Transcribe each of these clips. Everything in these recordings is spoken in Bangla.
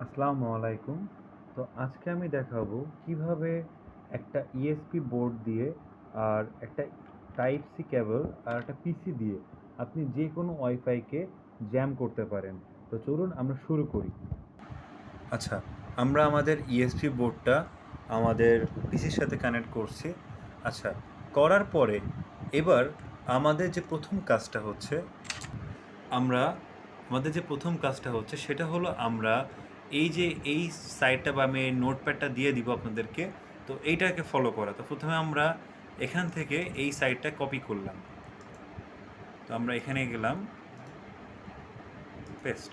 আসসালামু আলাইকুম। তো আজকে আমি দেখাবো কিভাবে একটা ইএসপি বোর্ড দিয়ে আর একটা টাইপ সি কেবল আর একটা পিসি দিয়ে আপনি যে কোনো ওয়াইফাইকে জ্যাম করতে পারেন। তো চলুন আমরা শুরু করি। আচ্ছা, আমরা আমাদের ইএসপি বোর্ডটা আমাদের পিসির সাথে কানেক্ট করছি। আচ্ছা, করার পরে এবার আমাদের যে প্রথম কাজটা হচ্ছে আমরা আমাদের যে প্রথম কাজটা হচ্ছে সেটা হলো আমরা এই সাইটটা বা আমি এই নোটপ্যাডটা দিয়ে দিব আপনাদেরকে। তো এইটাকে ফলো করা। তো প্রথমে আমরা এখান থেকে এই সাইটটা কপি করলাম। তো আমরা এখানে গেলাম, পেস্ট।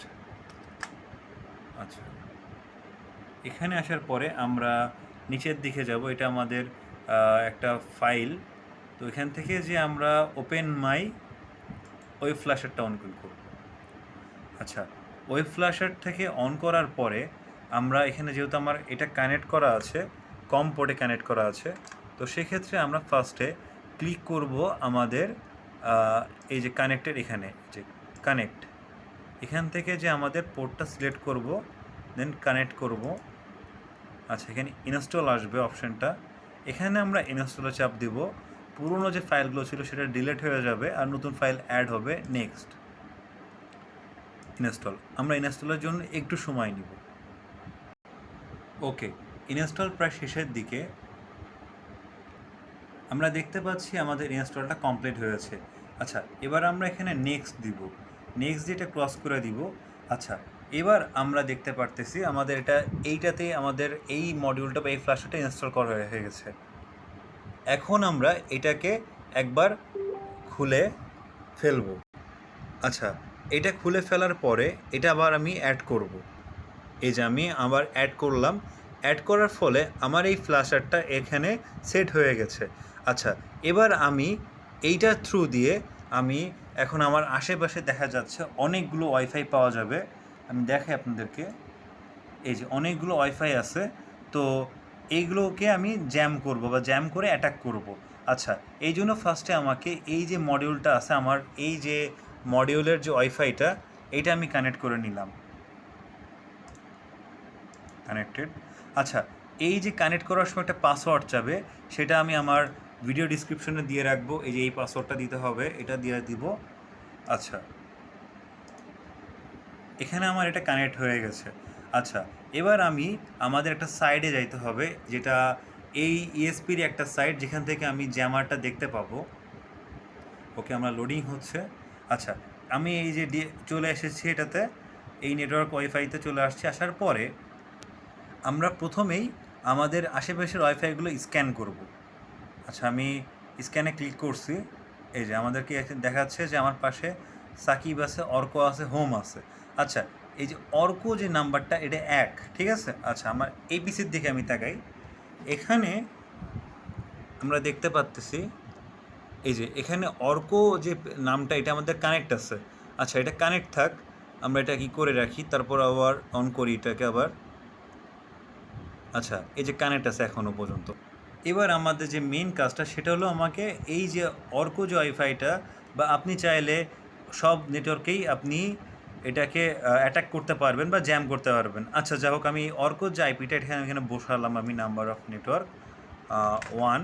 আচ্ছা, এখানে আসার পরে আমরা নিচের দিকে যাব। এটা আমাদের একটা ফাইল। তো এখান থেকে যে আমরা ওপেন মাই ওয়েব ফ্ল্যাশারটা অন করব। আচ্ছা, ওয়েব ফ্ল্যাশার থেকে অন করার পরে আমরা এখানে যেহেতু আমার এটা কানেক্ট করা আছে, কম পোর্টে কানেক্ট করা আছে, তো সেক্ষেত্রে আমরা ফার্স্টে ক্লিক করব আমাদের এই যে কানেক্টের এখানে যে কানেক্ট, এখান থেকে যে আমাদের পোর্টটা সিলেক্ট করব, দেন কানেক্ট করব। আচ্ছা, এখানে ইনস্টল আসবে অপশানটা, এখানে আমরা ইনস্টলে চাপ দিব। পুরনো যে ফাইলগুলো ছিল সেটা ডিলিট হয়ে যাবে আর নতুন ফাইল অ্যাড হবে। Next, install. আমরা ইনস্টলের জন্য একটু সময় নিব। ওকে, ইনস্টল প্রায় শেষের দিকে। আমরা দেখতে পাচ্ছি আমাদের ইনস্টলটা কমপ্লিট হয়েছে। আচ্ছা, এবার আমরা এখানে নেক্সট দিব। নেক্সট যেটা ক্রস করে দিব। আচ্ছা, এবার আমরা দেখতে পারতেছি আমাদের এইটাতে আমাদের এই মডিউলটা বা এই ফ্ল্যাশটা ইনস্টল করা হয়ে গেছে। এখন আমরা এটাকে একবার খুলে ফেলবো। আচ্ছা, এটা খুলে ফেলার পরে এটা আবার আমি অ্যাড করব। এই যে আমি আবার অ্যাড করলাম। অ্যাড করার ফলে আমার এই ফ্ল্যাশারটা এখানে সেট হয়ে গেছে। আচ্ছা, এবার আমি এইটার থ্রু দিয়ে আমি এখন আমার আশেপাশে দেখা যাচ্ছে অনেকগুলো ওয়াইফাই পাওয়া যাবে। আমি দেখাই আপনাদেরকে। এই যে অনেকগুলো ওয়াইফাই আছে। তো এইগুলোকে আমি জ্যাম করব বা জ্যাম করে অ্যাটাক করব। আচ্ছা, এই জন্য ফার্স্টে আমাকে এই যে মডিউলটা আছে, আমার এই যে মডিউলের যে ওয়াইফাইটা, এইটা আমি কানেক্ট করে নিলাম। কানেক্টেড। আচ্ছা, এই যে কানেক্ট করার সময় একটা পাসওয়ার্ড চাবে, সেটা আমি আমার ভিডিও ডিসক্রিপশনে দিয়ে রাখবো। এই যে এই পাসওয়ার্ডটা দিতে হবে, এটা দিয়ে দিব। আচ্ছা, এখানে আমার এটা কানেক্ট হয়ে গেছে। আচ্ছা, এবার আমাদের একটা সাইডে যাইতে হবে, যেটা এই ইএসপির একটা সাইট, যেখান থেকে আমি জ্যামারটা দেখতে পাবো। ওকে, আমরা লোডিং হচ্ছে। আচ্ছা, আমি এই যে চলে এসেছি এটাতে, এই নেটওয়ার্ক ওয়াইফাইতে চলে আসছি। আসার পরে আমরা প্রথমেই আমাদের আশেপাশের ওয়াইফাইগুলো স্ক্যান করব। আচ্ছা, আমি স্ক্যানে ক্লিক করছি। এই যে আমাদেরকে দেখাচ্ছে যে আমার পাশে সাকিব আছে, অর্ক আছে, হোম আছে। আচ্ছা, এই যে অর্ক যে নাম্বারটা, এটা 1, ঠিক আছে। আচ্ছা, আমার এপিসির দিকে আমি তাকাই। এখানে আমরা দেখতে পাচ্তেছি এই যে এখানে অর্ক যে নামটা, এটা আমাদের কানেক্ট আছে। আচ্ছা, এটা কানেক্ট থাক, আমরা এটা কি করে রাখি, তারপর আবার অন করি এটাকে আবার। আচ্ছা, এই যে কানেক্ট আছে এখনও পর্যন্ত। এবার আমাদের যে মেন কাজটা সেটা হলো আমাকে এই যে অর্ক যে ওয়াইফাইটা, বা আপনি চাইলে সব নেটওয়ার্কেই আপনি এটাকে অ্যাটাক করতে পারবেন বা জ্যাম করতে পারবেন। আচ্ছা, যাই হোক, আমি অর্ক যে আইপিটা এখানে বসালাম, আমি নাম্বার অফ নেটওয়ার্ক 1,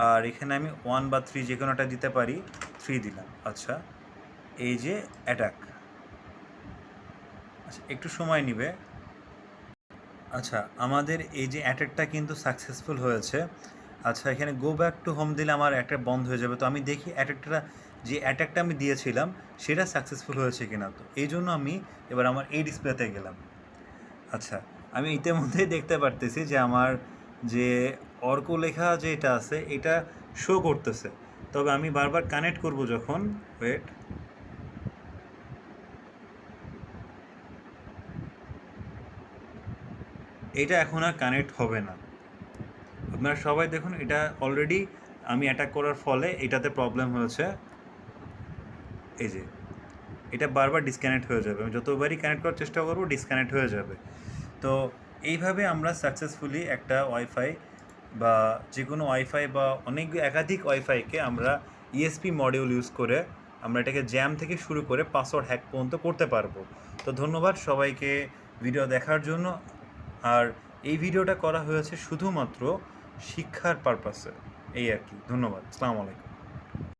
আর এখানে আমি 1 বা 3 যে কোনোটা দিতে পারি, 3 দিলাম। আচ্ছা, এই যে অ্যাটাক। আচ্ছা, একটু সময় নেবে। আচ্ছা, আমাদের এই যে অ্যাটাকটা কিন্তু সাকসেসফুল হয়েছে। আচ্ছা, এখানে গো ব্যাক টু হোম দিলে আমার অ্যাটাক বন্ধ হয়ে যাবে। তো আমি দেখি যে অ্যাটাকটা আমি দিয়েছিলাম সেটা সাকসেসফুল হয়েছে কিনা। তো এই জন্য আমি এবার আমার এই ডিসপ্লেতে গেলাম। আচ্ছা, আমি ইতিমধ্যেই দেখতে পারতেছি যে আমার যে অর্ক লেখা যে এটা আছে, এটা শো করতেছে। তবে আমি বারবার কানেক্ট করব যখন, ওয়েট, এটা এখন আর কানেক্ট হবে না। আপনারা সবাই দেখুন, এটা অলরেডি আমি অ্যাটাক করার ফলে এটাতে প্রবলেম হয়েছে। এই যে এটা বারবার ডিসকানেক্ট হয়ে যাবে, আমি যতবারই কানেক্ট করার চেষ্টা করবো ডিসকানেক্ট হয়ে যাবে। তো এইভাবে আমরা সাকসেসফুলি একটা ওয়াইফাই বা যে কোনো ওয়াইফাই বা একাধিক ওয়াইফাইকে আমরা ইএসপি মডিউল ইউজ করে আমরা এটাকে জ্যাম থেকে শুরু করে পাসওয়ার্ড হ্যাক পর্যন্ত করতে পারবো। তো ধন্যবাদ সবাইকে ভিডিও দেখার জন্য। আর এই ভিডিওটা করা হয়েছে শুধুমাত্র শিক্ষার পারপাসে, এই আর কি। ধন্যবাদ। আসসালামু আলাইকুম।